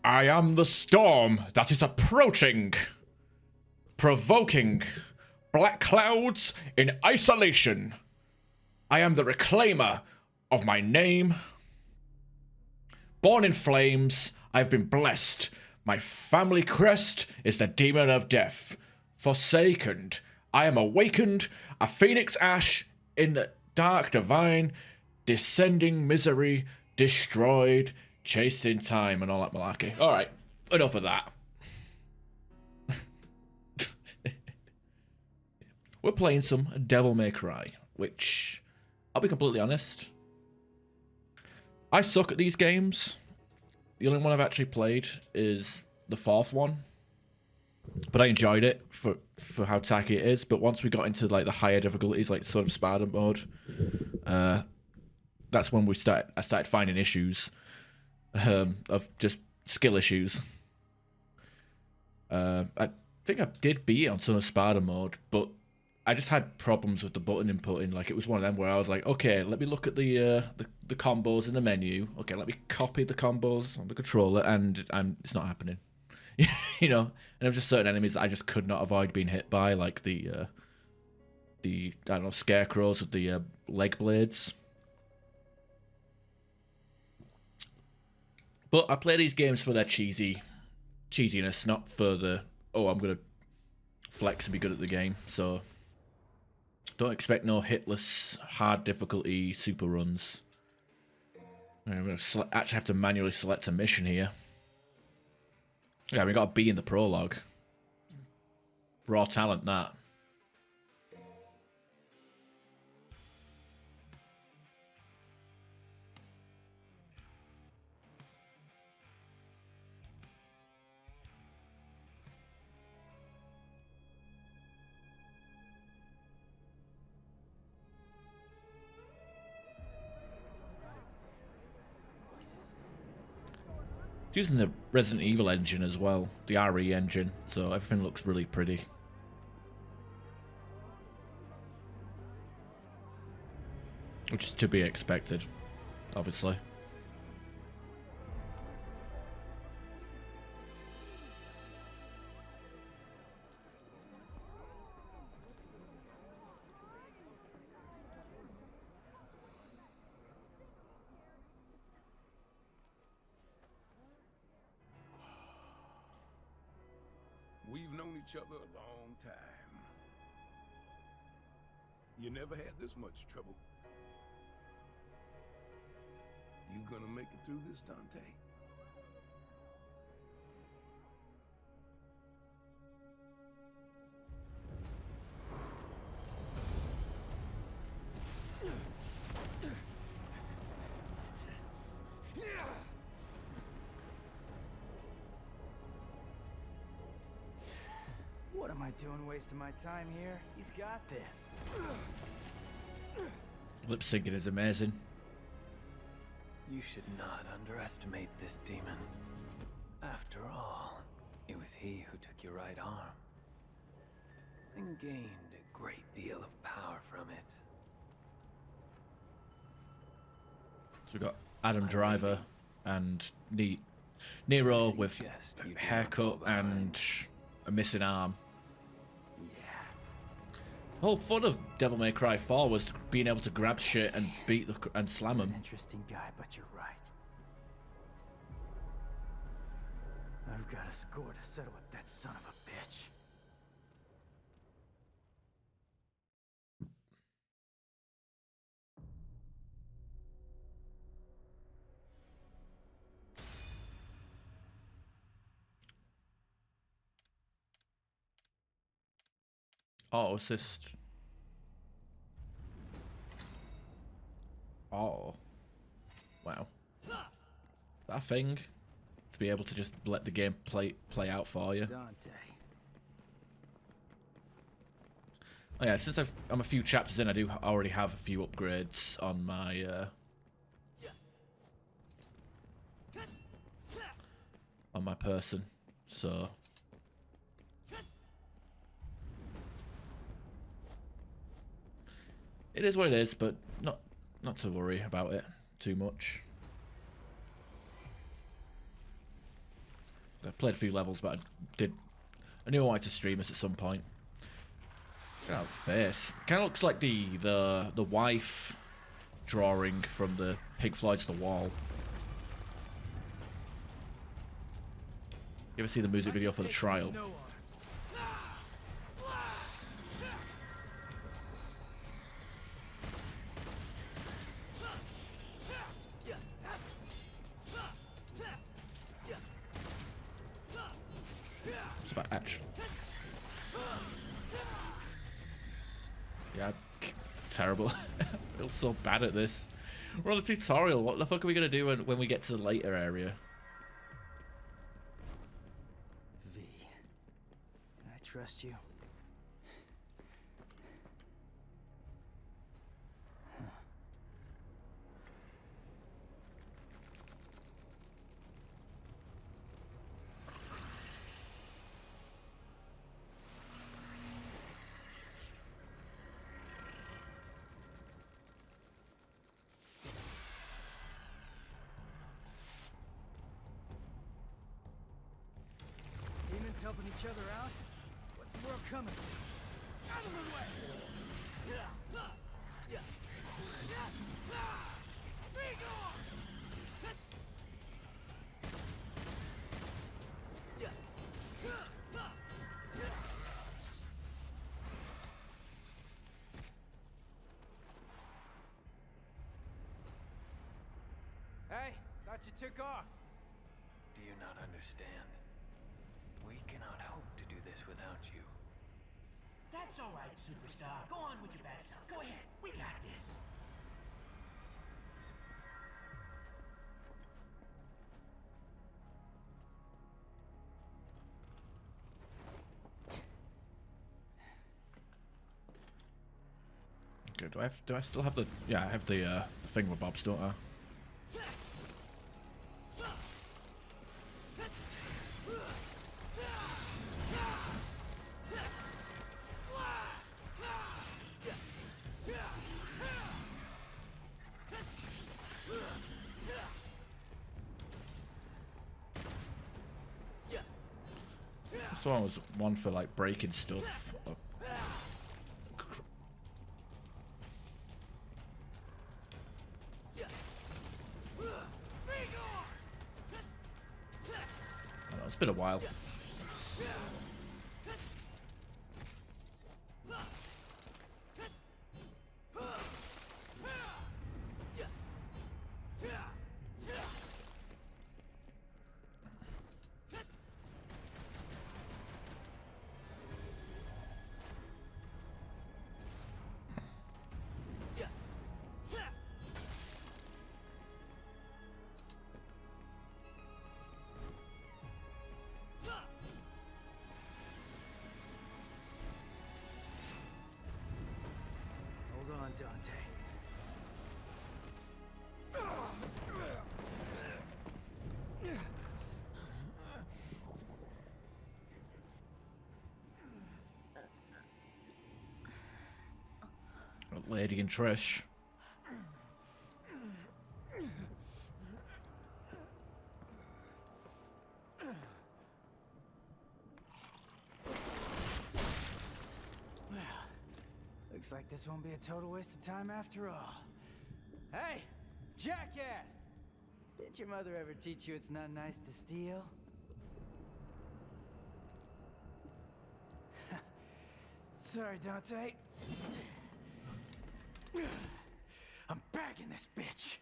I am the storm that is approaching, provoking black clouds in isolation. I am the reclaimer of my name. Born in flames, I have been blessed. My family crest is the demon of death. Forsaken, I am awakened, a phoenix ash in the dark divine, descending misery, destroyed, chased in time, and all that malarkey. Alright, enough of that. We're playing some Devil May Cry, which, I'll be completely honest, I suck at these games. The only one I've actually played is the fourth one, but I enjoyed it for how tacky it is. But once we got into like the higher difficulties, like sort of Spartan mode, that's when I started finding issues of just skill issues. I think I did beat it on Son of Sparta mode, but I just had problems with the button inputting. Like, it was one of them where I was like, okay, let me look at the combos in the menu. Okay, let me copy the combos on the controller, and it's not happening. You know, and there's just certain enemies that I just could not avoid being hit by, like the I don't know, scarecrows with the leg blades. But I play these games for their cheesiness, not for the, oh, I'm gonna flex and be good at the game. So don't expect no hitless, hard difficulty super runs. I'm going to actually have to manually select a mission here. Yeah, we got a B in the prologue. Raw talent, that. Using the Resident Evil engine as well, the RE engine, so everything looks really pretty. Which is to be expected, obviously. We've known each other a long time. You never had this much trouble. You gonna make it through this, Dante? What am I doing wasting my time here? He's got this. Lip syncing is amazing. You should not underestimate this demon. After all, it was he who took your right arm and gained a great deal of power from it. So we've the Adam Driver and Nero with a haircut and a missing arm. The whole fun of Devil May Cry 4 was being able to grab shit and beat and slam them. Interesting guy, but you're right. I've got a score to settle with that son of a bitch. Auto assist. Oh. Wow. That thing. To be able to just let the game play out for you. Dante. Oh yeah, since I'm a few chapters in, I do already have a few upgrades on my person, so it is what it is, but not to worry about it too much. I played a few levels, but I knew I wanted to stream this at some point. Look at that face. Kind of looks like the wife drawing from the Pig Flies to the Wall. You ever see the music video for the trial? It's about action. Yeah, terrible. I feel so bad at this. We're on a tutorial. What the fuck are we gonna do when we get to the later area? V, can I trust you? Demons helping each other out? What's the world coming to? Out of the way! Be gone! Hey, thought you took off. Do you not understand? We cannot hope to do this without you. That's all right, superstar. Go on with your bad stuff. Go ahead. We got this. Okay, do I still have the... Yeah, I have the thingamabobs, don't I? This one was one for like breaking stuff. It's been a while. Hold on, Dante. Lady and Trish. Looks like this won't be a total waste of time after all. Hey, jackass! Didn't your mother ever teach you it's not nice to steal? Sorry, Dante. I'm bagging this bitch.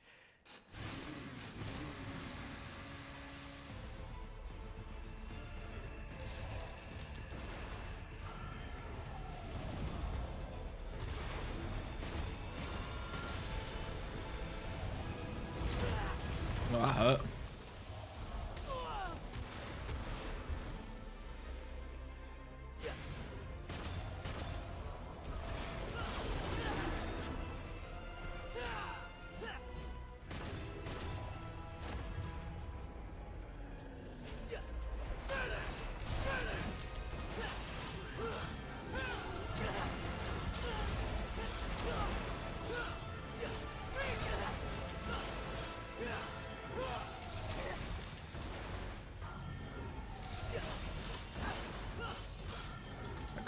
Well, that hurt.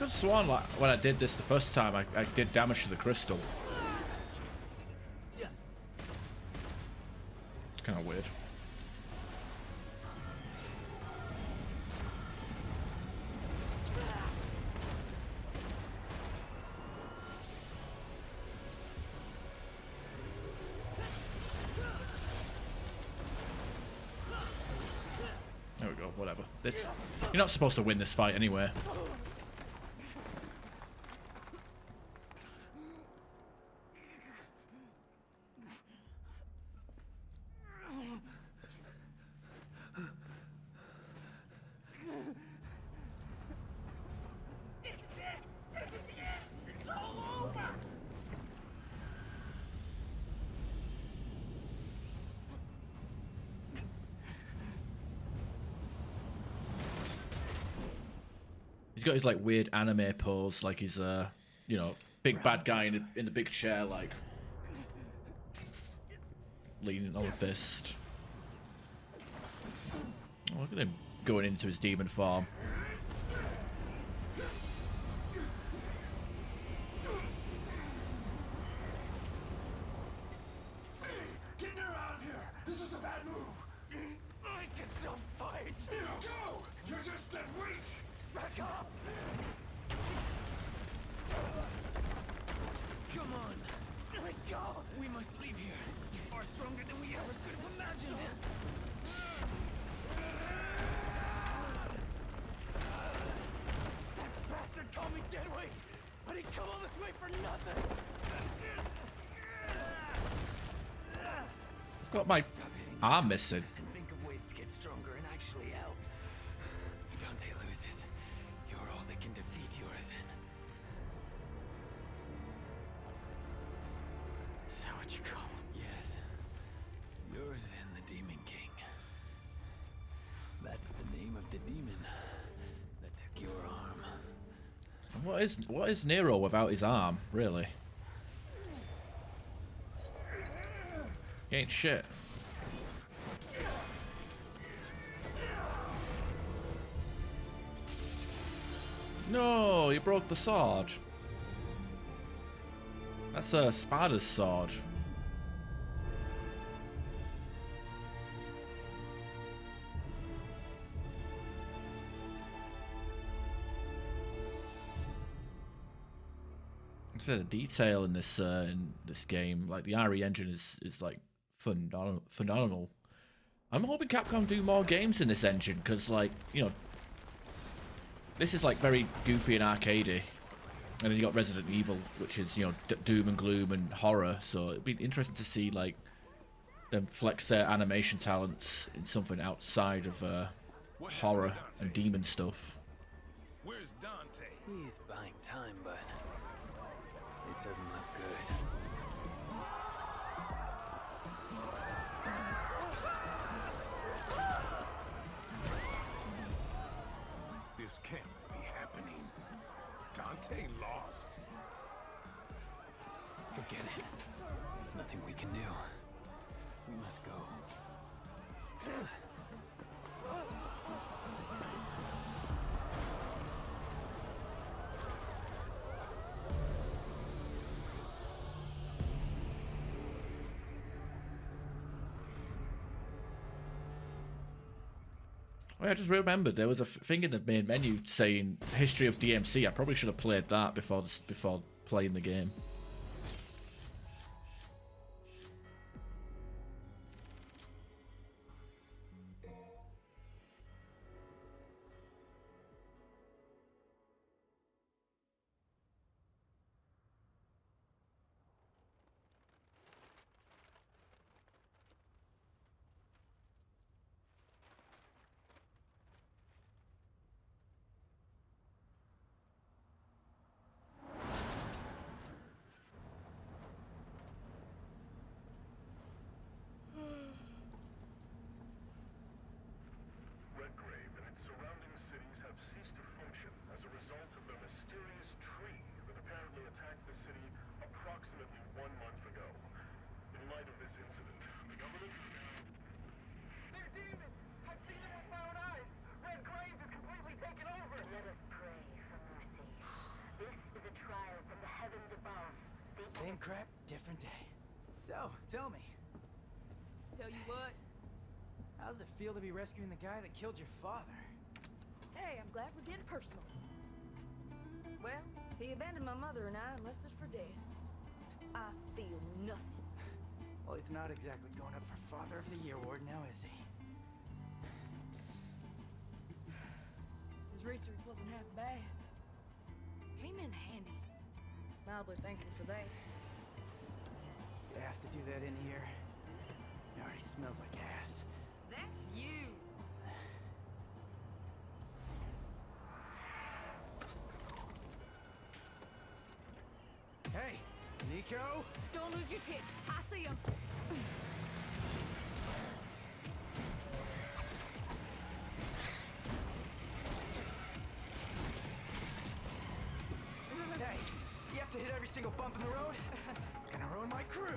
could have sworn like when I did this the first time, I did damage to the crystal. It's kind of weird. There we go, whatever. This, you're not supposed to win this fight anyway. This is it! This is it! It's all over! He's got his like weird anime pose, like he's you know, big bad guy in the big chair, like leaning on a fist. Oh, look at him going into his demon farm. Get Nero out of here! This is a bad move! I can still fight! Go! You're just dead weight! Back up! Come on! Let go! We must leave here. He's far stronger than we ever could have imagined. That bastard called me deadweight! I didn't come all this way for nothing! I've got my arm missing. And think of ways to get stronger and actually help. If Dante loses, you're all that can defeat Urizen. Is that what you call him? Yes. Urizen, the Demon King. That's the name of the demon that took your arm. What is Nero without his arm, really? He ain't shit. No, you broke the sword. That's a Sparta's sword. The detail in this game, like the RE engine is like phenomenal. I'm hoping Capcom do more games in this engine because, like, you know, this is like very goofy and arcadey, and then you got Resident Evil, which is, you know, doom and gloom and horror. So it'd be interesting to see like them flex their animation talents in something outside of horror and demon stuff. Where's Dante? He's buying time, but it doesn't look good. This can't be happening. Dante lost. Forget it. There's nothing we can do. We must go. Oh, yeah, I just remembered there was a thing in the main menu saying history of DMC. I probably should have played that before playing the game. Redgrave and its surrounding cities have ceased to function as a result of the mysterious tree that apparently attacked the city approximately 1 month ago. In light of this incident, the government... They're demons! I've seen them with my own eyes! Redgrave is completely taken over! Let us pray for mercy. crap, different day. So, tell me, Tell you what, how does it feel to be rescuing the guy that killed your father? hey, I'm glad we're getting personal. Well, he abandoned my mother and I and left us for dead. So I feel nothing. Well, he's not exactly going up for Father of the Year award now, is he? His research wasn't half bad. Came in handy. Mildly thankful for that. You have to do that in here. It already smells like ass. That's you. Hey, Nico? Don't lose your tits. I see him. Hey, you have to hit every single bump in the road? Gonna ruin my groove.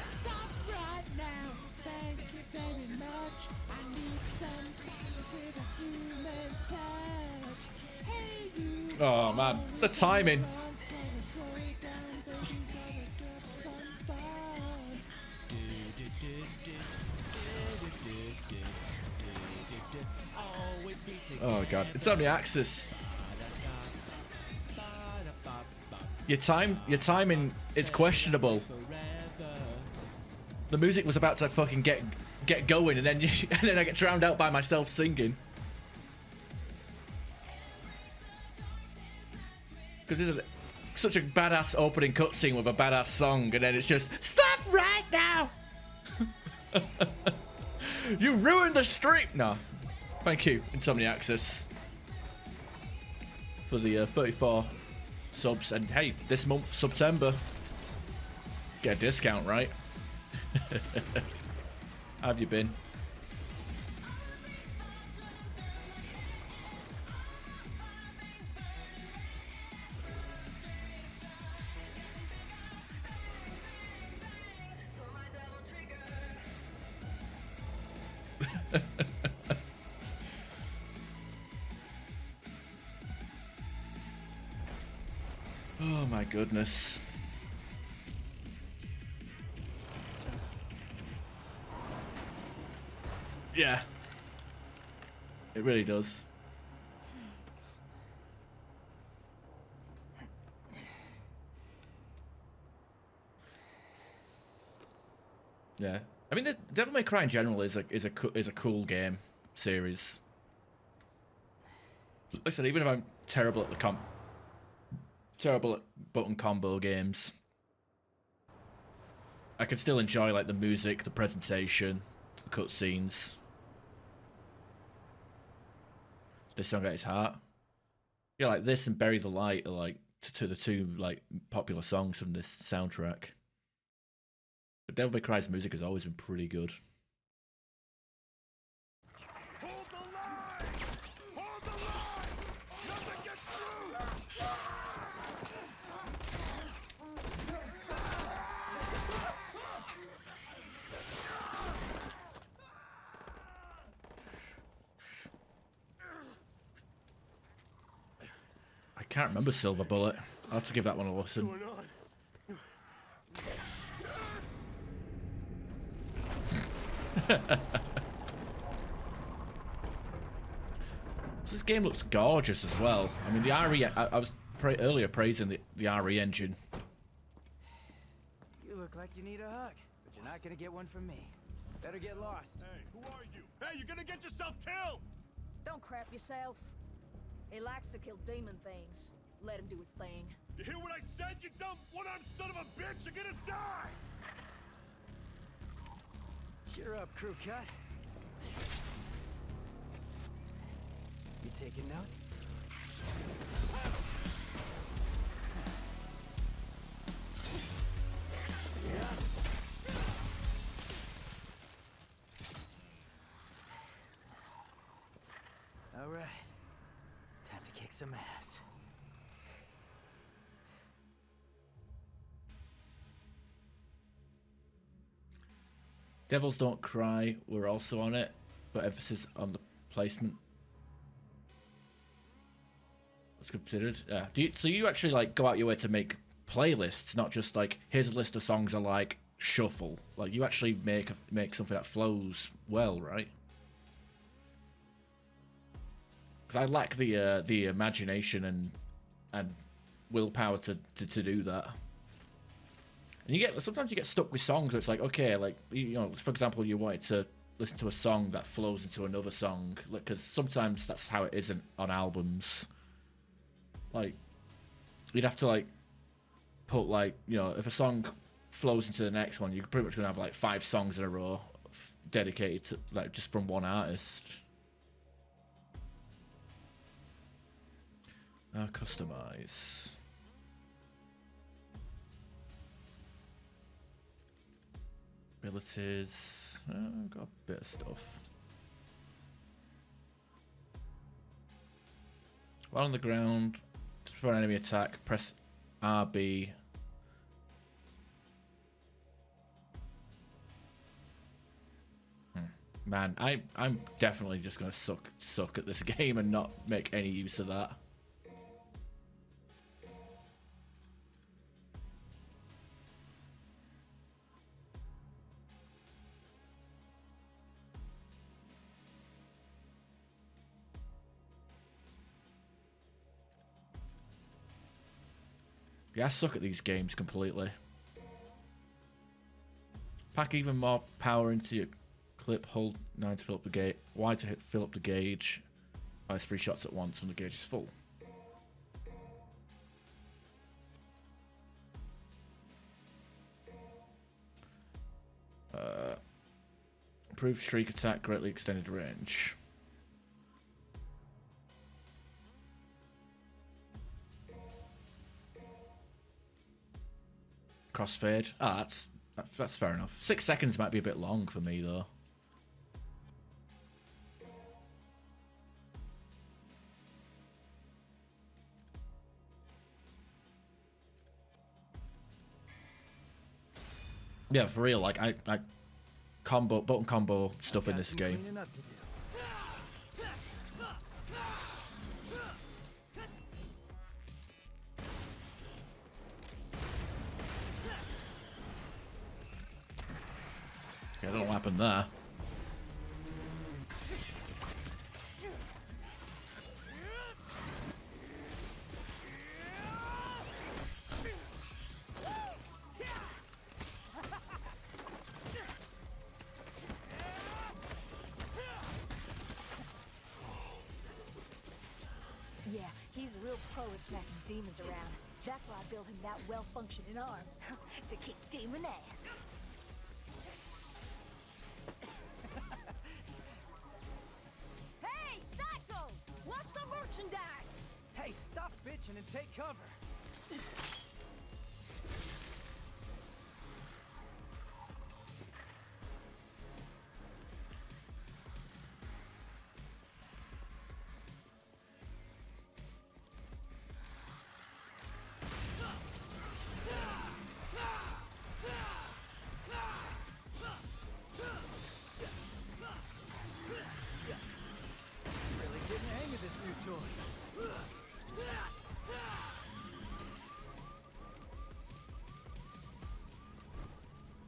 Stop right now. Thank you very much. I need something with a human touch. Hey, you. Oh man, the timing. Gonna slow it down, baby. Gonna get some fun. Oh, it beats it. Oh god, it's on the axis. Your timing is questionable. The music was about to fucking get going, and then and then I get drowned out by myself singing. Because it's such a badass opening cutscene with a badass song, and then it's just stop right now. You ruined the stream. No, thank you, Insomniaxis, for the 34 subs. And hey, this month, September, get a discount, right? How have you been? Oh my goodness. Yeah. It really does. Yeah. I mean, the Devil May Cry in general is a cool game series. Like I said, even if I'm terrible at terrible at button combo games, I can still enjoy like the music, the presentation, the cutscenes. This song at its heart. Yeah, like this and Bury the Light are like to the two like popular songs from this soundtrack. But Devil May Cry's music has always been pretty good. Hold the line! Hold the line! Nothing gets through! I can't remember Silver Bullet. I'll have to give that one a listen. What's going on? This game looks gorgeous as well. I mean, the RE. I was earlier praising the RE engine. You look like you need a hug, but you're not gonna get one from me. Better get lost. Hey, who are you? Hey, you're gonna get yourself killed! Don't crap yourself. He likes to kill demon things. Let him do his thing. You hear what I said, you dumb one-armed son of a bitch? You're gonna die! Cheer up, crew cut. You taking notes? some ass. Devils Don't Cry, we're also on it, but emphasis on the placement. What's considered? So you actually like go out your way to make playlists, not just like here's a list of songs I like, shuffle. Like you actually make something that flows well, right? Because I lack the imagination and willpower to do that. And sometimes you get stuck with songs where it's like, okay, like you know, for example, you wanted to listen to a song that flows into another song, because sometimes that's how it isn't on albums. Like you'd have to like put like, you know, if a song flows into the next one, you're pretty much gonna have like 5 songs in a row dedicated to like just from one artist. Customize. Abilities. Got a bit of stuff. While on the ground, before an enemy attack, press RB. Man, I'm definitely just gonna suck at this game and not make any use of that. Yeah, I suck at these games completely. Pack even more power into your clip. Hold 9 to fill up the gauge. Y to fill up the gauge. Fires 3 shots at once when the gauge is full. Improved streak attack, greatly extended range. Crossfade. Ah, that's fair enough. 6 seconds might be a bit long for me though. Yeah, for real. Like I button combo stuff in this game. I don't know what happened there. Yeah, he's a real pro at smacking demons around. That's why I built him that well-functioning arm. To kick demon ass. Hey, Psycho! Watch the merchandise! Hey, stop bitching and take cover. Really getting the hang of this new toy.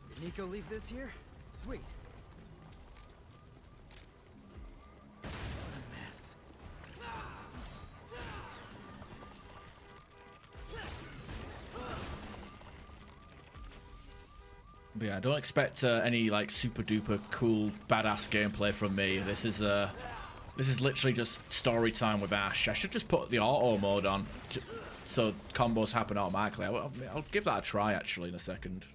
Did Nico leave this here? Sweet. What a mess. But yeah, don't expect any like super duper cool badass gameplay from me. This is literally just story time with Ash. I should just put the auto mode on so combos happen automatically. I'll give that a try actually in a second.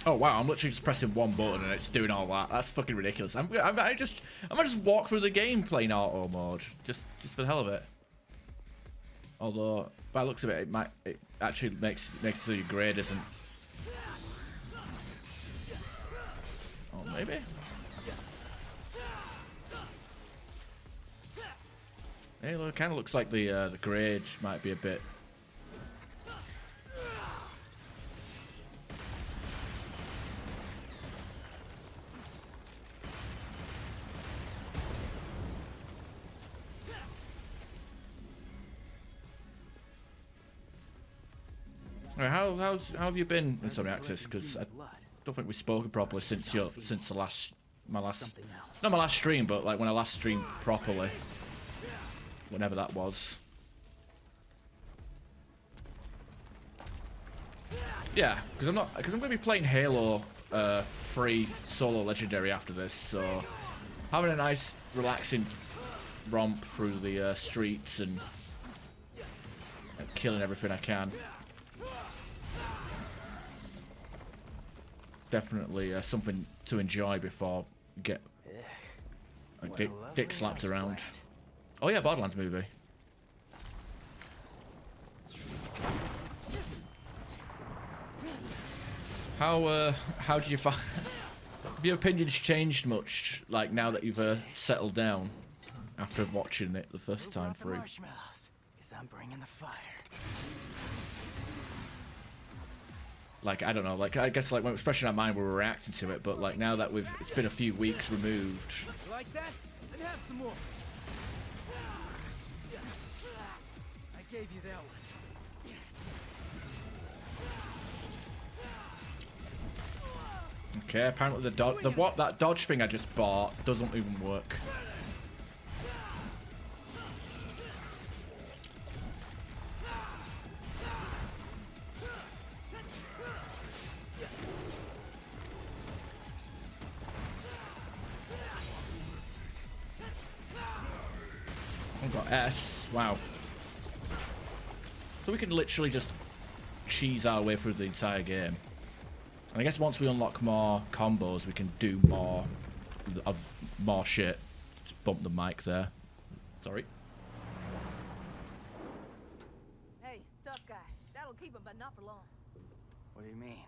Oh wow, I'm literally just pressing one button and it's doing all that. That's fucking ridiculous. I'm gonna just walk through the game playing auto mode, just for the hell of it. Although by the looks of it, it actually makes it so your grade isn't. Oh maybe. Hey, look, it kind of looks like the grade might be a bit. How have you been in Sony Access? Because I don't think we've spoken properly since my last stream, but like when I last streamed properly, whenever that was. Yeah, because I'm going to be playing Halo free solo legendary after this, so having a nice relaxing romp through the streets and killing everything I can. Definitely something to enjoy before you get dick slapped around. Oh yeah, Borderlands movie. How do you find? Have your opinions changed much, like now that you've settled down after watching it the first time through? Marshmallows, 'cause I'm bringing the fire. Like, I don't know, like, I guess, like, when it was fresh in our mind, we were reacting to it, but, like, now that it's been a few weeks removed. You like that? Then have some more. I gave you that one. Okay, apparently that dodge thing I just bought doesn't even work. I've got S. Wow. So we can literally just cheese our way through the entire game. And I guess once we unlock more combos, we can do more shit. Just bump the mic there. Sorry. Hey, tough guy. That'll keep him, but not for long. What do you mean?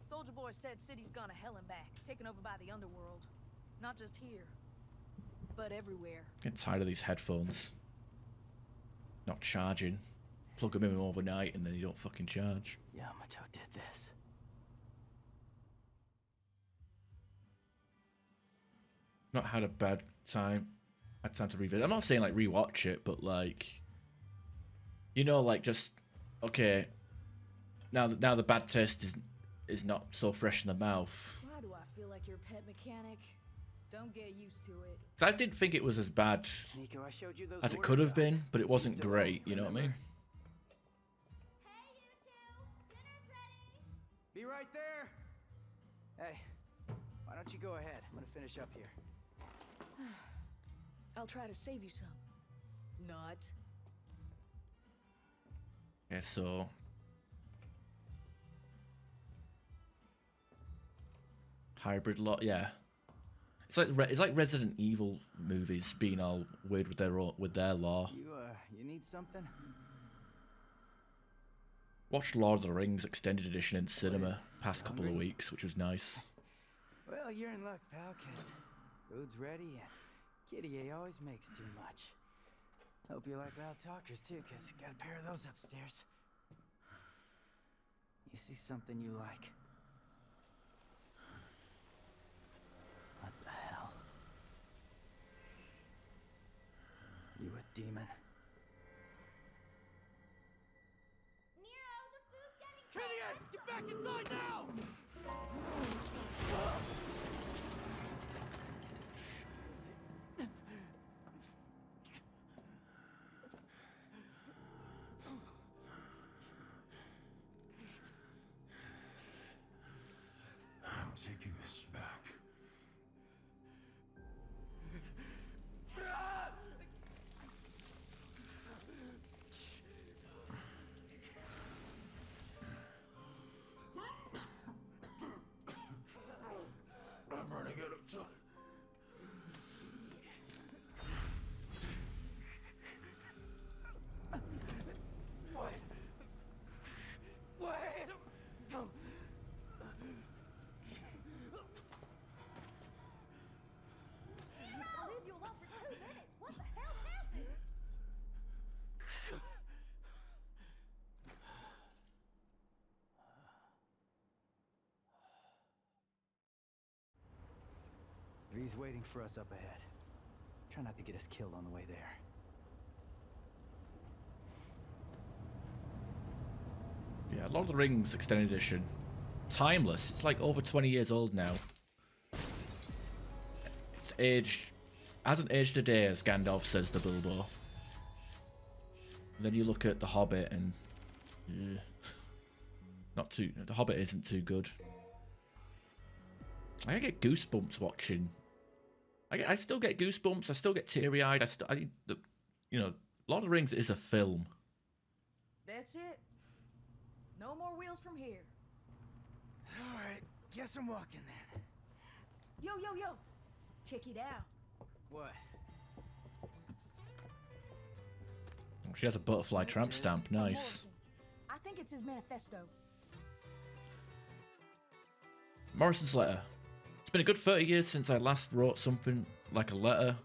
Soldier Boy said city's gone to hell and back, taken over by the underworld. Not just here, but everywhere. Getting tired of these headphones. Not charging. Plug them in overnight and then you don't fucking charge. Yamato did this. Not had a bad time. Had time to revisit. I'm not saying like rewatch it, but like, you know, like just okay. Now the bad taste is not so fresh in the mouth. Why do I feel like your pet mechanic? Don't get used to it. 'Cause I didn't think it was as bad Nico, I showed you those as it order could have guides. been, but it Seems wasn't to great. work, You know what I remember? mean? Be right there. Hey, why don't you go ahead? I'm gonna finish up here. I'll try to save you some. Not. Yeah. So. Hybrid lot, yeah. It's like Resident Evil movies being all weird with their law. You need something? Watched Lord of the Rings extended edition in cinema past couple of weeks, which was nice. Well, you're in luck, pal, 'cause food's ready and Kitty A always makes too much. Hope you like loud talkers too, 'cause got a pair of those upstairs. You see something you like? What the hell? You a demon? Nero, the food's getting cold! Get back inside now! I'm taking this back. He's waiting for us up ahead. Try not to get us killed on the way there. Yeah, Lord of the Rings Extended Edition. Timeless. It's like over 20 years old now. It's aged... hasn't aged a day, as Gandalf says to Bilbo. And then you look at The Hobbit and... not too... The Hobbit isn't too good. I get goosebumps watching. I still get goosebumps. I still get teary-eyed. You know, Lord of the Rings is a film. That's it. No more wheels from here. Alright, guess I'm walking then. Yo, yo, yo! Check it out. What? Oh, she has a butterfly tramp stamp. Nice. Morrison. I think it's his manifesto. Morrison's letter. It's been a good 30 years since I last wrote something like a letter.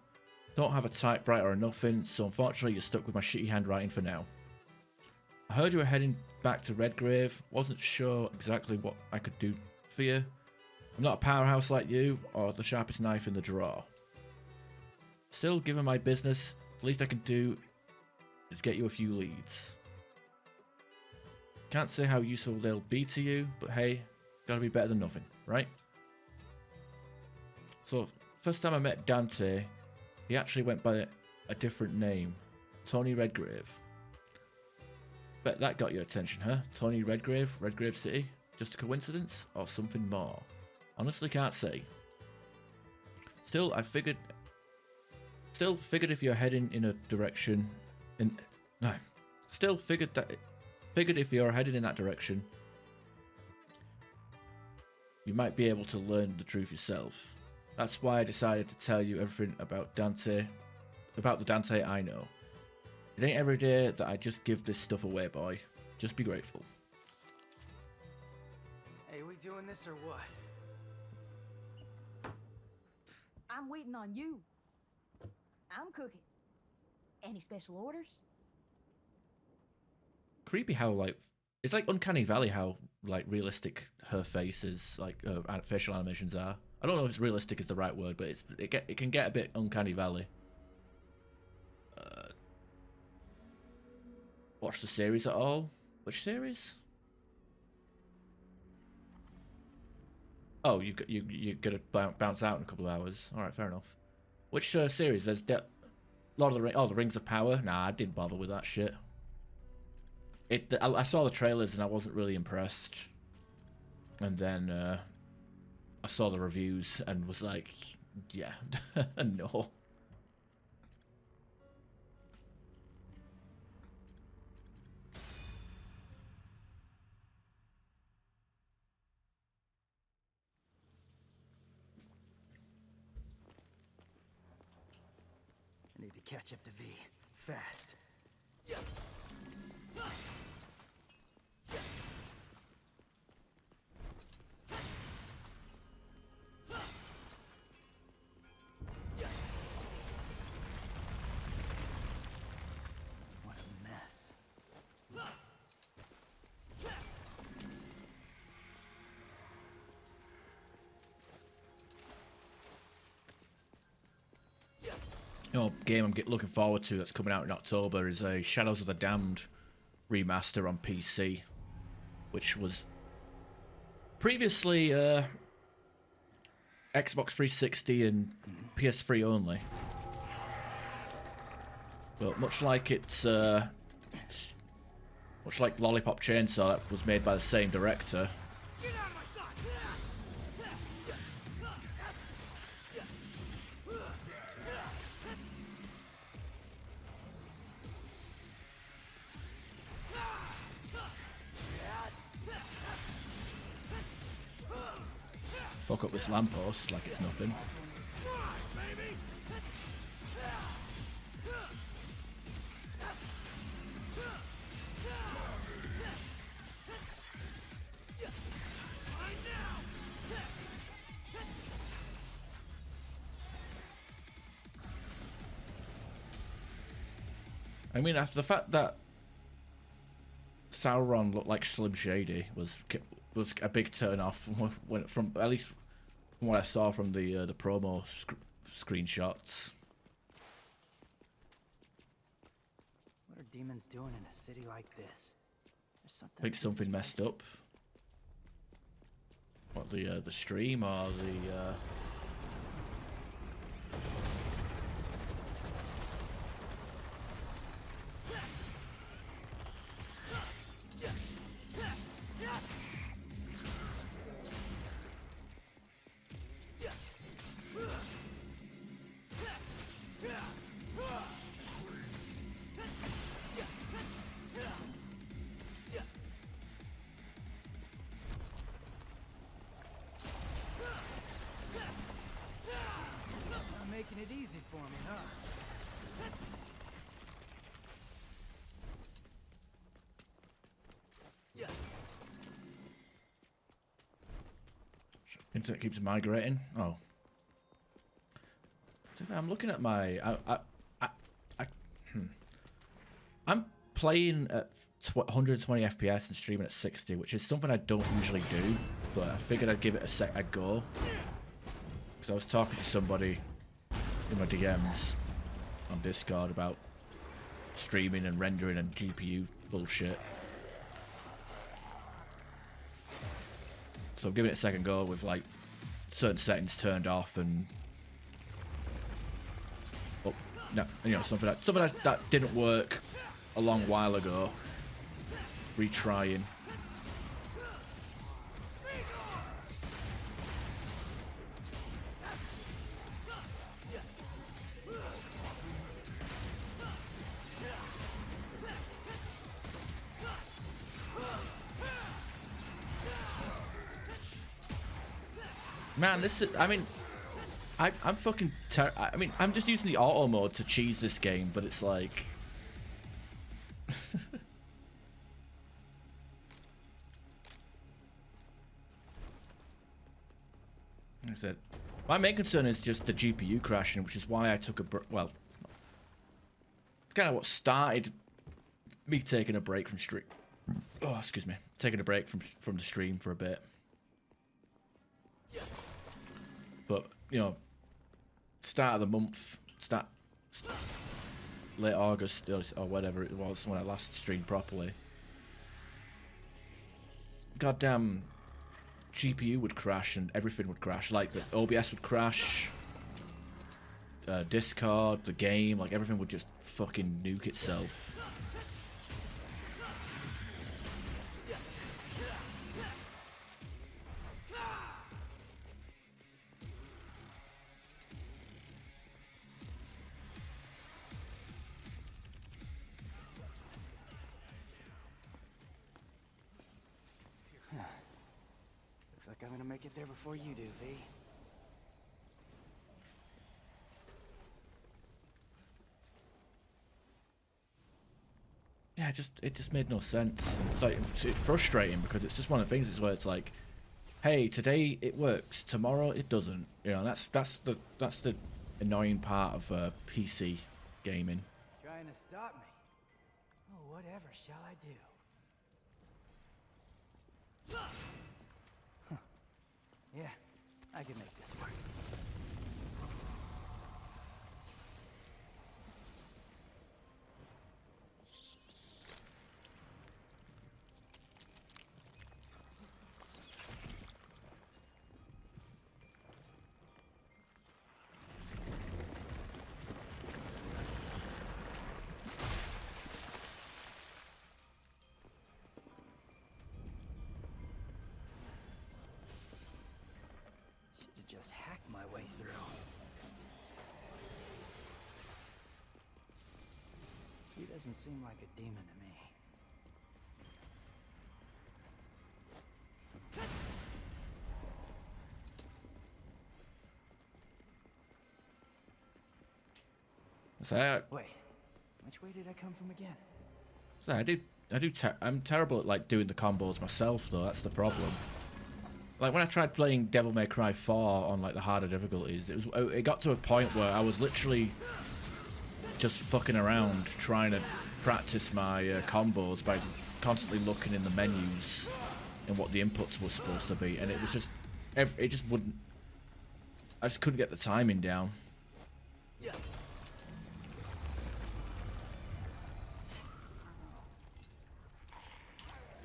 Don't have a typewriter or nothing, so unfortunately you're stuck with my shitty handwriting for now. I heard you were heading back to Redgrave. Wasn't sure exactly what I could do for you. I'm not a powerhouse like you, or the sharpest knife in the drawer. Still, given my business, the least I can do is get you a few leads. Can't say how useful they'll be to you, but hey, gotta be better than nothing, right? So, first time I met Dante, he actually went by a different name. Tony Redgrave. Bet that got your attention, huh? Tony Redgrave, Redgrave City? Just a coincidence, or something more? Honestly can't say. Still figured if you're heading in a direction... Figured if you're heading in that direction, you might be able to learn the truth yourself. That's why I decided to tell you everything about the Dante I know. It ain't every day that I just give this stuff away, boy. Just be grateful. Hey, we doing this or what? I'm waiting on you. I'm cooking. Any special orders? Creepy how, like... It's like Uncanny Valley how, like, realistic her face is, like, facial animations are. I don't know if realistic is the right word, but it can get a bit Uncanny Valley. Watch the series at all? Which series? Oh, you gotta bounce out in a couple of hours. All right, fair enough. Which series? There's Lord of the Rings. Oh, the Rings of Power. Nah, I didn't bother with that shit. I saw the trailers and I wasn't really impressed. And then I saw the reviews and was like, yeah, no. I need to catch up to V. Fast. What a mess. You know, game I'm looking forward to that's coming out in October is a Shadows of the Damned remaster on PC, which was previously Xbox 360 and PS3 only. But much like Lollipop Chainsaw, that was made by the same director. Fuck up this lamppost like it's nothing. I mean, after the fact that Sauron looked like Slim Shady was a big turn off from at least From what I saw from the promo screenshots. What are demons doing in a city like this? There's something. I think to something this messed place. up. What, the stream or the Not making it easy for me, huh? internet keeps migrating. Oh. I'm looking at my I'm playing at 120 FPS and streaming at 60, which is something I don't usually do, but I figured I'd give it a go. Because I was talking to somebody in my DMs on Discord about streaming and rendering and GPU bullshit. So I'm giving it a second go with like certain settings turned off and no, you know, something that didn't work a long while ago. Retrying. Man, this is, I mean, I'm fucking I mean, I'm just using the auto mode to cheese this game, but it's like like I said, my main concern is just the GPU crashing, which is why I took a well, it's kind of what started me taking a break from stream. Oh, excuse me, taking a break from the stream for a bit. But you know, start of the month, late August or whatever it was when I last streamed properly. Goddamn. GPU would crash and everything would crash. Like the OBS would crash, Discord, the game, like everything would just fucking nuke itself. Looks like I'm gonna make it there before you do, V. Yeah, it just made no sense. It's like it's frustrating because it's just one of the things. It's where it's like, hey, today it works, tomorrow it doesn't. You know, that's the annoying part of PC gaming. Trying to stop me. Oh, whatever shall I do? Huh. Yeah, I can make this work. Just hack my way through. He doesn't seem like a demon to me. So Wait, which way did I come from again? I'm terrible at like doing the combos myself though. That's the problem. Like when I tried playing Devil May Cry 4 on like the harder difficulties, it got to a point where I was literally just fucking around trying to practice my combos by constantly looking in the menus and what the inputs were supposed to be, and it was just it just wouldn't I just couldn't get the timing down.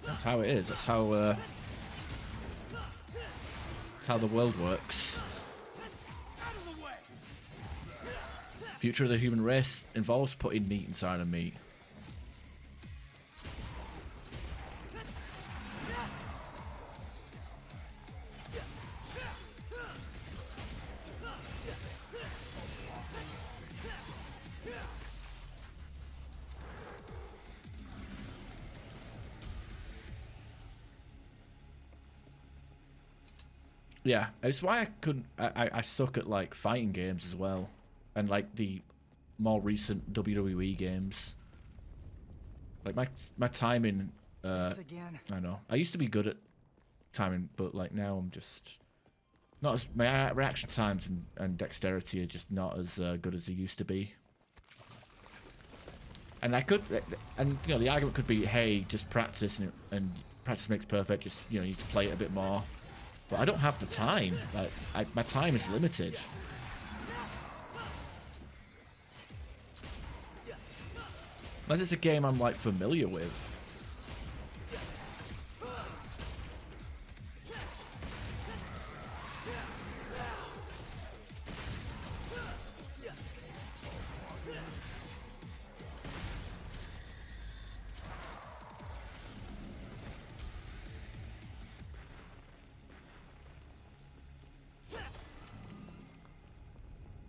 That's how it is. That's how the world works. Future of the human race involves putting meat inside of meat. Yeah, it's why I couldn't. I suck at like fighting games as well, and like the more recent WWE games. Like my timing. This again. I know. I used to be good at timing, but like now I'm just not as my reaction times and dexterity are just not as good as they used to be. And I could, and you know, the argument could be, hey, just practice and practice makes perfect. Just you know, you need to play it a bit more. But I don't have the time. Like, my time is limited. Unless it's a game I'm like familiar with.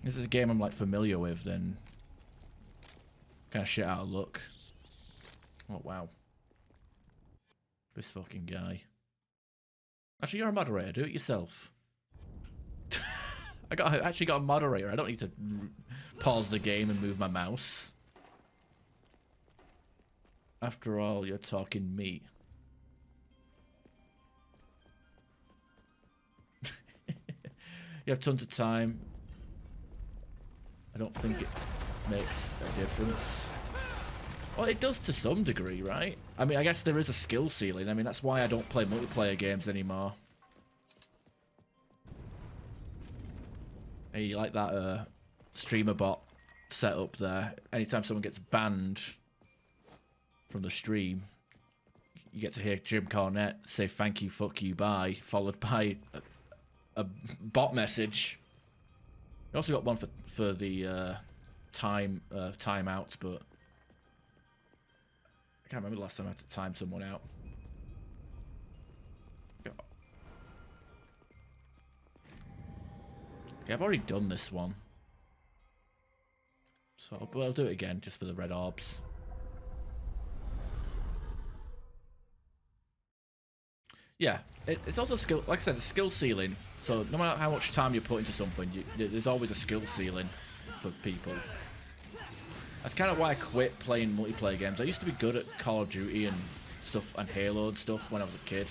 If this is a game I'm like familiar with, then kind of shit out of luck. Oh wow, this fucking guy. Actually, you're a moderator. Do it yourself. I actually got a moderator. I don't need to pause the game and move my mouse. After all, you're talking meat. You have tons of time. I don't think it makes a difference. Well, it does to some degree, right? I mean, I guess there is a skill ceiling. I mean, that's why I don't play multiplayer games anymore. Hey, you like that streamer bot setup there? Anytime someone gets banned from the stream, you get to hear Jim Cornette say "thank you, fuck you, bye," followed by a bot message. We also got one for the timeouts, but I can't remember the last time I had to time someone out. Okay, I've already done this one, so but I'll do it again just for the red orbs. Yeah, it's also skill. Like I said, the skill ceiling. So no matter how much time you put into something, there's always a skill ceiling for people. That's kind of why I quit playing multiplayer games. I used to be good at Call of Duty and stuff and Halo and stuff when I was a kid.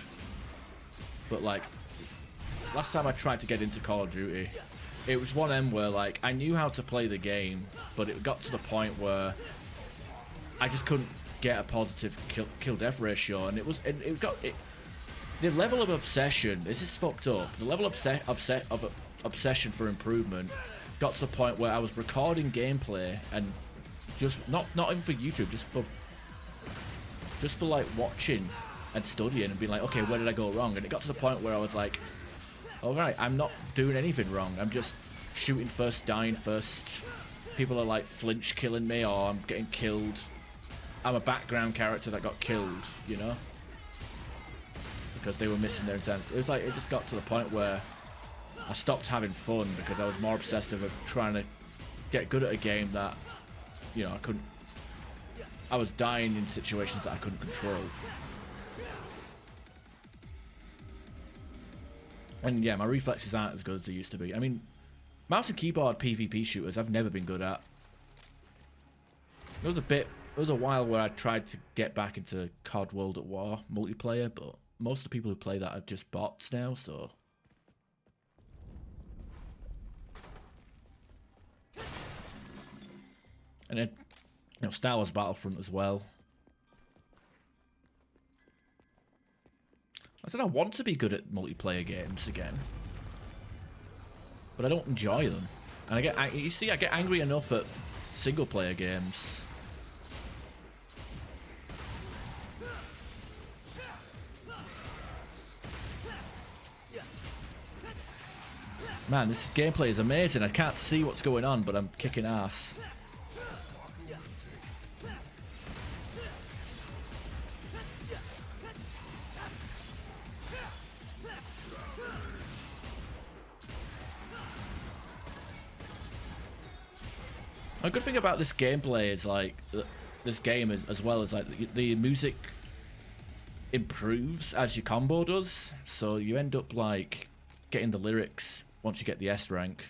But like, last time I tried to get into Call of Duty, it was one of them where like I knew how to play the game, but it got to the point where I just couldn't get a positive kill death ratio, and the level of obsession, this is fucked up, the level of obsession for improvement got to the point where I was recording gameplay and just, not even for YouTube, just for like watching and studying and being like, okay, where did I go wrong? And it got to the point where I was like, alright, I'm not doing anything wrong, I'm just shooting first, dying first, people are like flinch killing me, or I'm getting killed, I'm a background character that got killed, you know? Because they were missing their intent. It was like, it just got to the point where I stopped having fun because I was more obsessive of trying to get good at a game that, you know, I was dying in situations that I couldn't control. And yeah, my reflexes aren't as good as they used to be. I mean, mouse and keyboard PvP shooters I've never been good at. There was a while where I tried to get back into COD World at War multiplayer, but most of the people who play that are just bots now, so. And then, you know, Star Wars Battlefront as well. I said I want to be good at multiplayer games again. But but I don't enjoy them. And I get angry enough at single player games. Man, this gameplay is amazing. I can't see what's going on, but I'm kicking ass. A good thing about this gameplay is like this game as well as like the music improves as your combo does, so you end up like getting the lyrics once you get the S rank.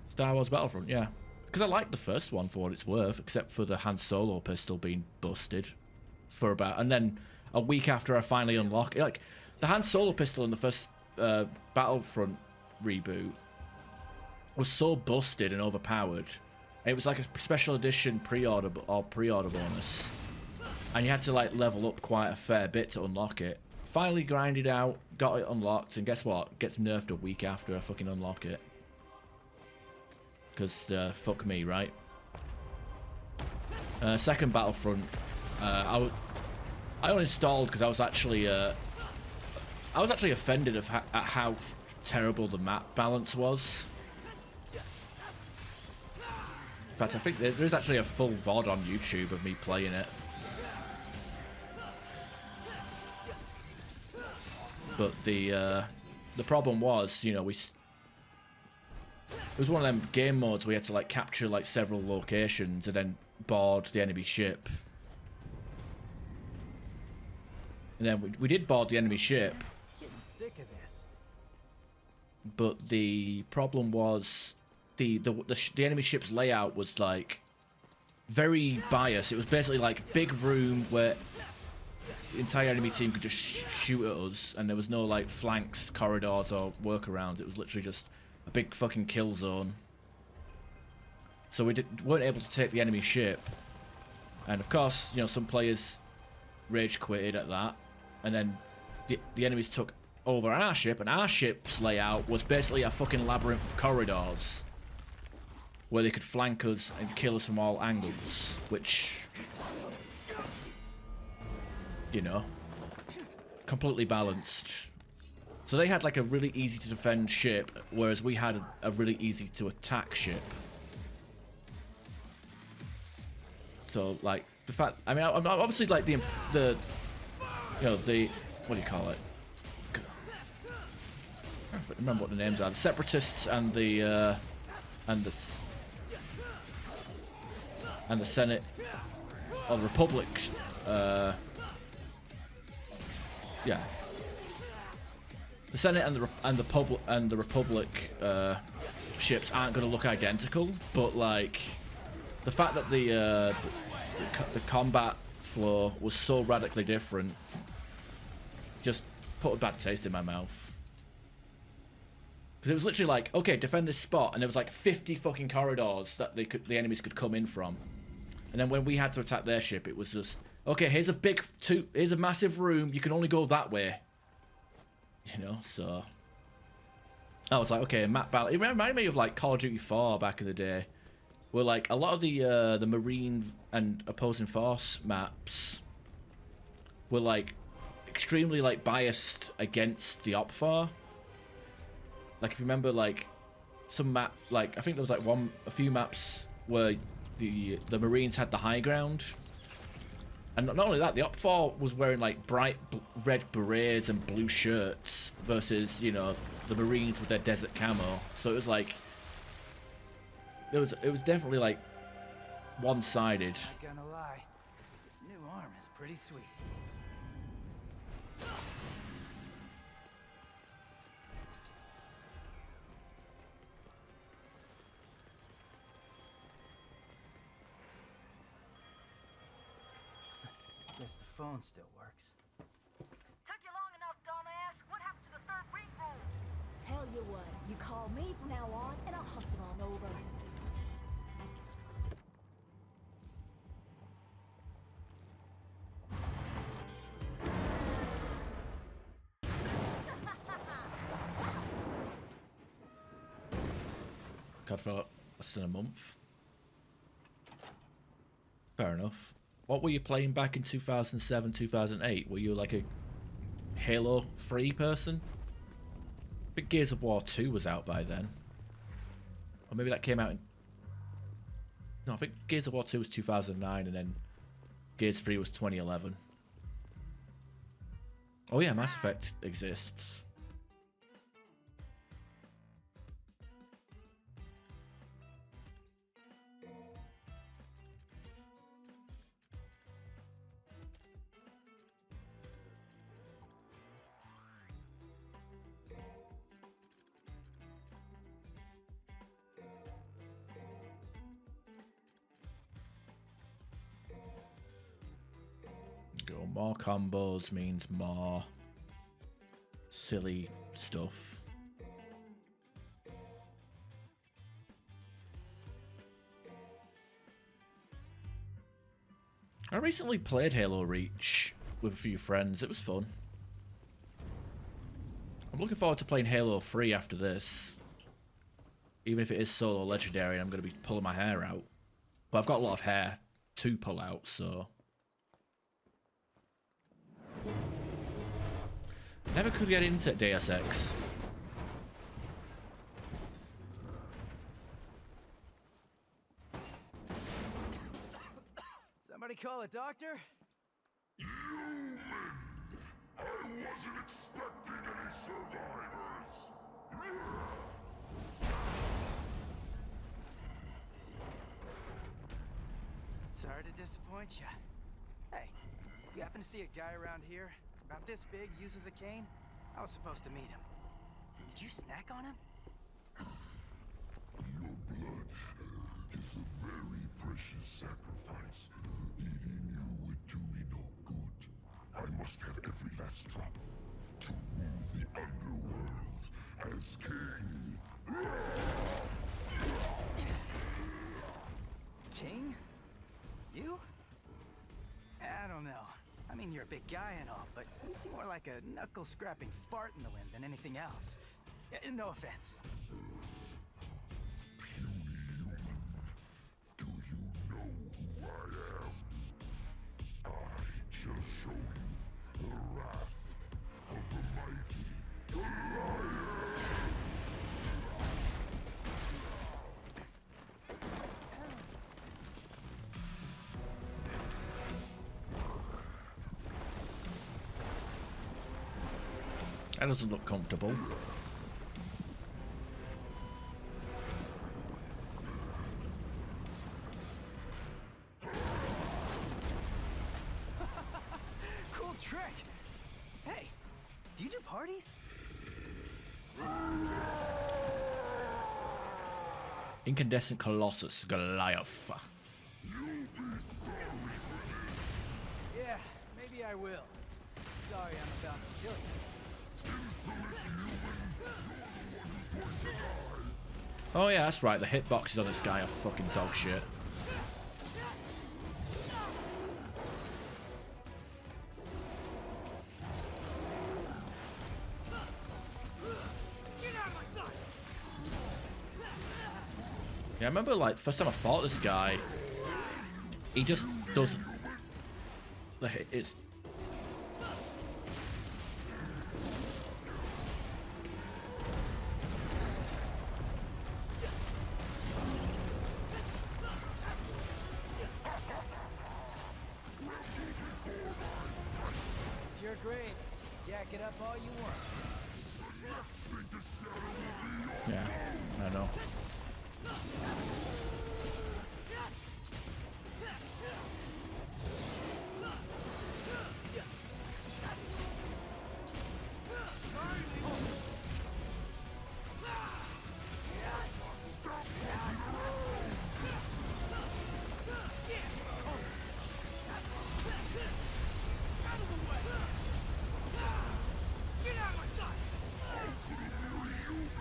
Star Wars Battlefront, yeah, because I like the first one for what it's worth, except for the Han Solo pistol being busted for about, and then a week after I finally unlock it, like the Han Solo pistol in the first Battlefront reboot was so busted and overpowered. And it was like a special edition pre-order bonus, and you had to like level up quite a fair bit to unlock it. Finally grinded out, got it unlocked, and guess what? It gets nerfed a week after I fucking unlock it. Because fuck me, right? Second Battlefront, I uninstalled because I was actually offended at how terrible the map balance was. In fact, I think there's actually a full VOD on YouTube of me playing it. But the problem was, you know, it was one of them game modes where you had to like capture like several locations and then board the enemy ship. And then we did board the enemy ship. Getting sick of this. But the problem was the enemy ship's layout was like very biased. It was basically like big room where the entire enemy team could just shoot at us, and there was no like flanks, corridors, or workarounds. It was literally just a big fucking kill zone. So we weren't able to take the enemy ship, and of course, you know, some players rage quitted at that, and then the enemies took over our ship, and our ship's layout was basically a fucking labyrinth of corridors where they could flank us and kill us from all angles, which, you know, completely balanced. So they had like a really easy to defend ship, whereas we had a really easy to attack ship. So like the fact, I mean, I'm obviously like the you know, the, what do you call it? I don't remember what the names are. The Separatists and the Senate or the Republic. Yeah. The Senate and the Republic ships aren't going to look identical, but like the fact that the combat flow was so radically different just put a bad taste in my mouth. Because it was literally like, okay, defend this spot, and there was like 50 fucking corridors that the enemies could come in from. And then when we had to attack their ship, it was just, okay, here's a massive room, you can only go that way. You know, so I was like, okay, map battle. It reminded me of like Call of Duty 4 back in the day, where like a lot of the Marine and opposing force maps were like extremely like biased against the OPFOR. Like if you remember, like some map, like I think there was like a few maps where the Marines had the high ground. And not only that, the OPFOR was wearing like bright red berets and blue shirts versus, you know, the Marines with their desert camo. So it was like, it was definitely like one-sided. Not gonna lie, this new arm is pretty sweet. Guess the phone still works. Took you long enough, dumbass. What happened to the third ring rule? Tell you what, you call me from now on, and I'll hustle on over. card for less than a month. Fair enough. What were you playing back in 2007, 2008? Were you like a Halo 3 person? I think Gears of War 2 was out by then. Or maybe that came out in... No, I think Gears of War 2 was 2009 and then Gears 3 was 2011. Oh yeah, Mass Effect exists. More combos means more silly stuff. I recently played Halo Reach with a few friends. It was fun. I'm looking forward to playing Halo 3 after this. Even if it is solo legendary, I'm going to be pulling my hair out. But I've got a lot of hair to pull out, so... Never could get into Deus Ex. Somebody call a doctor? Human! I wasn't expecting any survivors! Sorry to disappoint you. Hey, you happen to see a guy around here? About this big, uses a cane? I was supposed to meet him. Did you snack on him? Your blood is a very precious sacrifice. Eating you would do me no good. I must have every last drop to rule the underworld as king. King? You? I don't know. I mean, you're a big guy and all, but you seem more like a knuckle-scrapping fart in the wind than anything else. No offense. Puny human, do you know who I am? I shall show you the wrath of the mighty Goliath. That doesn't look comfortable. Cool trick. Hey, do you do parties? Incandescent Colossus Goliath. Yeah, maybe I will. Sorry, I'm about to kill you. Oh yeah, that's right. The hitboxes on this guy are fucking dog shit. Yeah, I remember like first time I fought this guy, he just does the hit. It's You're great. Jack it up all you want. yeah, I know.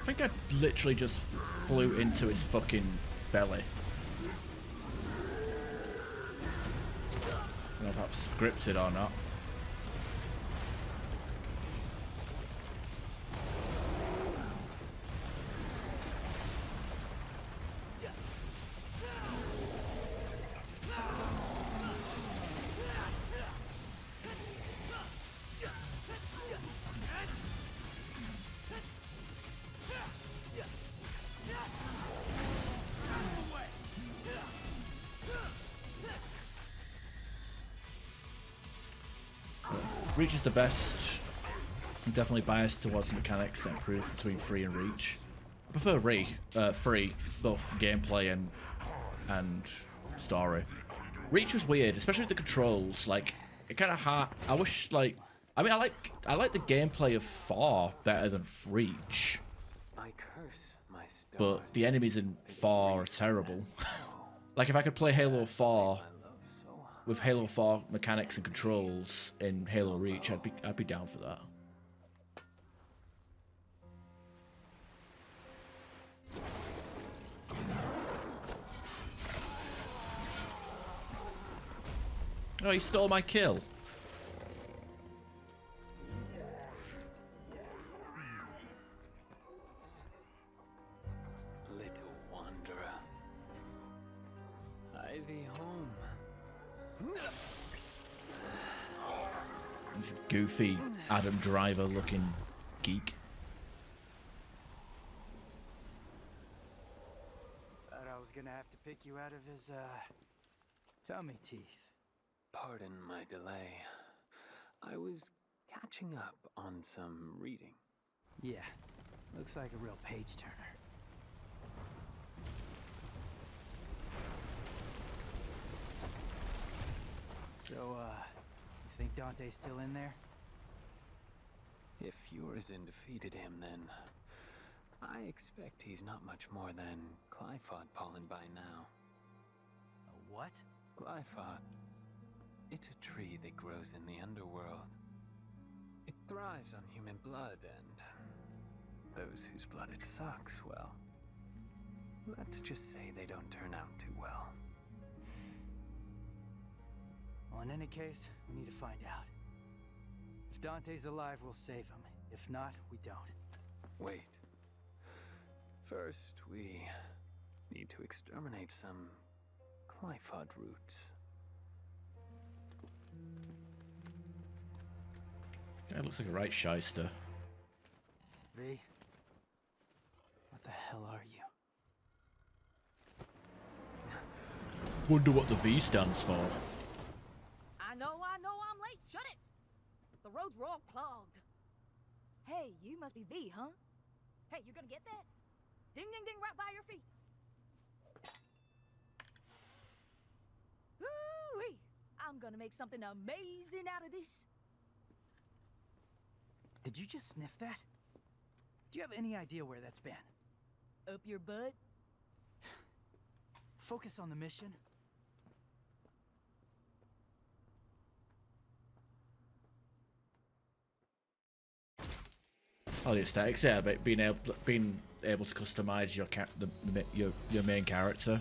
I think I literally just flew into his fucking belly. I don't know if that's scripted or not. Reach is the best. I'm definitely biased towards mechanics that improve between free and reach. I prefer free, both gameplay and story. Reach was weird, especially with the controls. Like, it kind of hard. I wish, like, I mean, I like the gameplay of 4 better than Reach. I curse my stars, But the enemies in 4 are terrible. Like, if I could play Halo 4 with Halo 4 mechanics and controls in Halo Reach, I'd be down for that. Oh, he stole my kill. Little wanderer, hie thee home. This goofy Adam Driver looking geek. Thought I was gonna have to pick you out of his, tummy teeth. Pardon my delay. I was catching up on some reading. Yeah, looks like a real page turner. So, you think Dante's still in there? If Urizen defeated him, then I expect he's not much more than Glyphod pollen by now. A what? Glyphod. It's a tree that grows in the underworld. It thrives on human blood, and those whose blood it sucks, well, let's just say they don't turn out too well. Well, in any case, we need to find out. If Dante's alive, we'll save him. If not, we don't. Wait. First, we need to exterminate some Glyphod roots. Guy looks like a right shyster. V, what the hell are you? Wonder what the V stands for. I know I'm late. Shut it! The roads were all clogged. Hey, you must be V, huh? Hey, you gonna get that? Ding, ding, ding, right by your feet. Woo-wee! I'm gonna make something amazing out of this. Did you just sniff that? Do you have any idea where that's been? Up your butt? Focus on the mission. Oh, the aesthetics, yeah, but being able to customize your main character.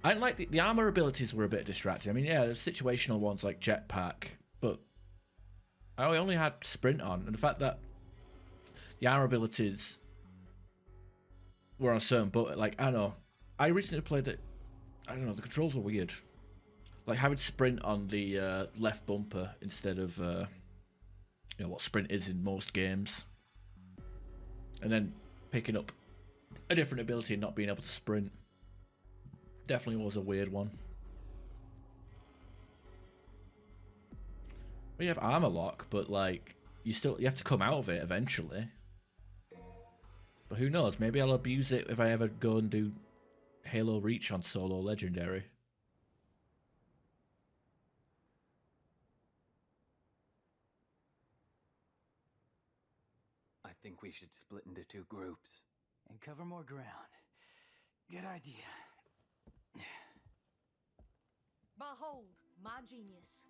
I didn't like the armor abilities were a bit distracting. I mean, yeah, there's situational ones like jetpack, but I only had sprint on, and the fact that the armor abilities were on a certain button, like, I don't know. I recently played it. I don't know, the controls were weird. Like having sprint on the left bumper instead of you know what sprint is in most games, and then picking up a different ability and not being able to sprint definitely was a weird one. Well, you have armor lock, but like you have to come out of it eventually. But who knows? Maybe I'll abuse it if I ever go and do Halo Reach on solo legendary. I think we should split into 2 groups. And cover more ground. Good idea. Behold, my genius.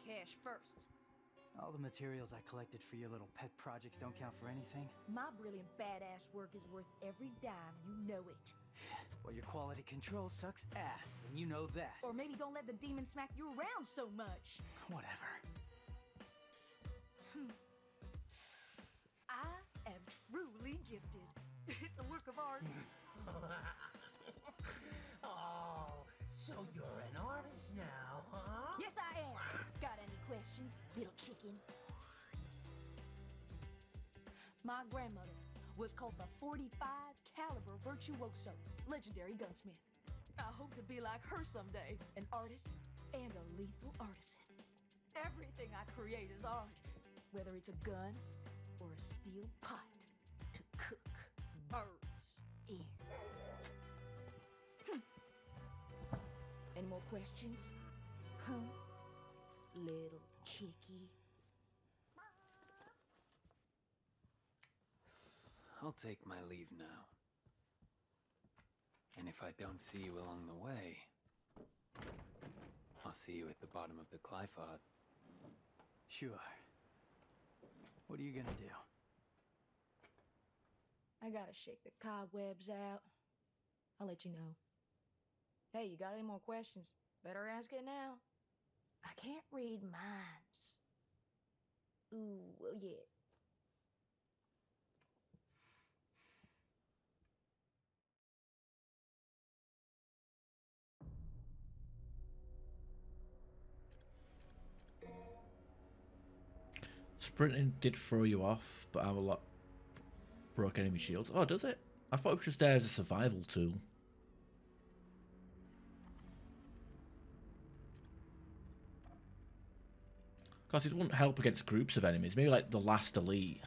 Cash first. All the materials I collected for your little pet projects don't count for anything? My brilliant badass work is worth every dime, you know it. Well, your quality control sucks ass, and you know that. Or maybe don't let the demon smack you around so much. Whatever. I am truly gifted. It's a work of art. Oh, so you're an artist now, huh? Yes, I am. Got any questions, little chicken? My grandmother was called the 45 caliber virtuoso, legendary gunsmith. I hope to be like her someday, an artist and a lethal artisan. Everything I create is art, whether it's a gun or a steel pot to cook birds in. Any more questions? Huh? Little chickie. I'll take my leave now. And if I don't see you along the way, I'll see you at the bottom of the Clyphod. Sure. What are you gonna do? I gotta shake the cobwebs out. I'll let you know. Hey, you got any more questions? Better ask it now. I can't read minds. Ooh, well, yeah. Sprinting did throw you off, but I have a lot broke enemy shields. Oh, does it? I thought it was just there as a survival tool. Because it wouldn't help against groups of enemies. Maybe like the last elite.